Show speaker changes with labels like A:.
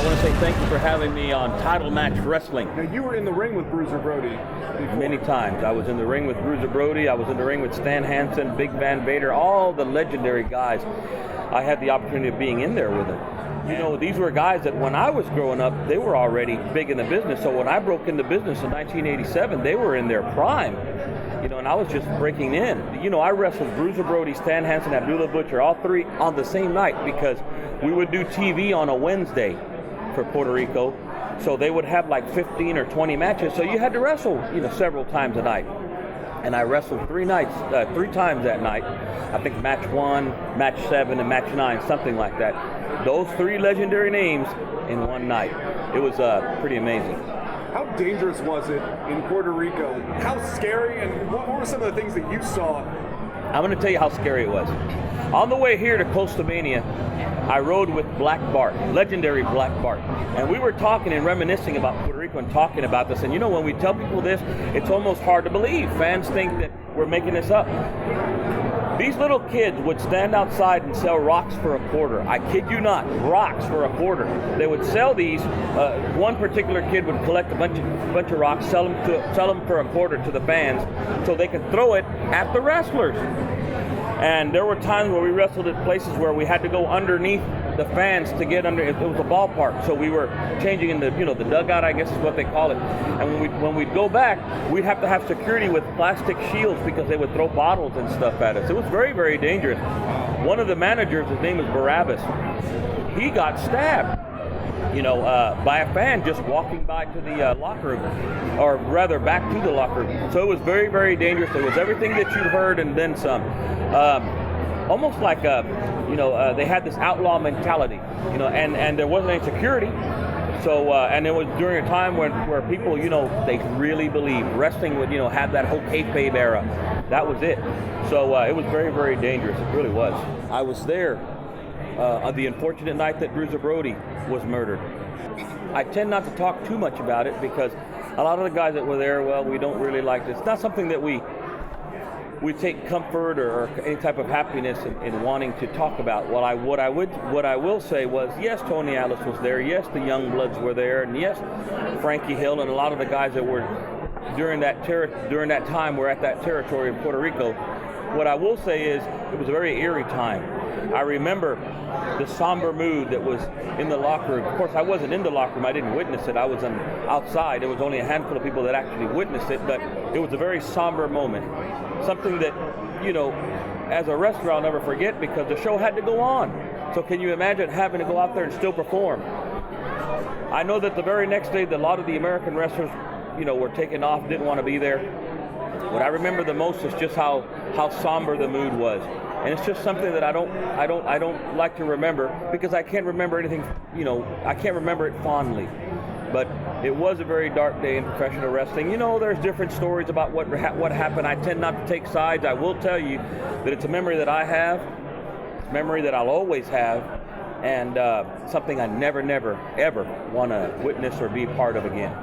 A: I want to say thank you for having me on Title Match Wrestling.
B: Now, you were in the ring with Bruiser Brody before.
A: Many times. I was in the ring with Bruiser Brody. I was in the ring with Stan Hansen, Big Van Vader, all the legendary guys. I had the opportunity of being in there with them. You know, these were guys that when I was growing up, they were already big in the business. So when I broke into business in 1987, they were in their prime. You know, and I was just breaking in. You know, I wrestled Bruiser Brody, Stan Hansen, Abdullah the Butcher, all three on the same night because we would do TV on a Wednesday for Puerto Rico. So they would have like 15 or 20 matches. So you had to wrestle, you know, several times a night. And I wrestled three times that night. I think match 1, match 7, and match 9, something like that. Those three legendary names in one night. It was pretty amazing.
B: How dangerous was it in Puerto Rico? How scary, and what were some of the things that you saw?
A: I'm going to tell you how scary it was. On the way here to Coastal Mania, I rode with Black Bart, legendary Black Bart. And we were talking and reminiscing about Puerto Rico and talking about this. And you know, when we tell people this, it's almost hard to believe. Fans think that we're making this up. These little kids would stand outside and sell rocks for a quarter. I kid you not, rocks for a quarter. They would sell these. One particular kid would collect a bunch of rocks, sell them for a quarter to the fans, so they could throw it at the wrestlers. And there were times where we wrestled at places where we had to go underneath the fans to get under. It was a ballpark, so we were changing in the dugout, I guess is what they call it. And when we'd go back, we'd have to have security with plastic shields because they would throw bottles and stuff at us. It was very, very dangerous. One of the managers, his name is Barabbas, he got stabbed, by a fan just walking by to the locker room, or rather back to the locker room. So it was very, very dangerous. It was everything that you heard and then some. Almost like they had this outlaw mentality, and there wasn't any security. So and it was during a time where people, they really believed wrestling would, have that whole kayfabe era. That was it. So it was very, very dangerous. It really was. I was there on the unfortunate night that Bruiser Brody was murdered. I tend not to talk too much about it because a lot of the guys that were there, well, we don't really like this. It's not something that we take comfort or any type of happiness in wanting to talk about. What I will say was, yes, Tony Atlas was there. Yes, the Young Bloods were there, and yes, Frankie Hill and a lot of the guys that were during that time were at that territory in Puerto Rico. What I will say is it was a very eerie time. I remember the somber mood that was in the locker room. Of course, I wasn't in the locker room. I didn't witness it. I was outside. There was only a handful of people that actually witnessed it, but it was a very somber moment. Something that, as a wrestler, I'll never forget because the show had to go on. So can you imagine having to go out there and still perform? I know that the very next day, a lot of the American wrestlers, were taken off, didn't want to be there. What I remember the most is just how somber the mood was. And it's just something that I don't like to remember because I can't remember anything, I can't remember it fondly. But it was a very dark day in professional wrestling. There's different stories about what happened. I tend not to take sides. I will tell you that it's a memory that I have, it's a memory that I'll always have, and something I never, ever want to witness or be part of again.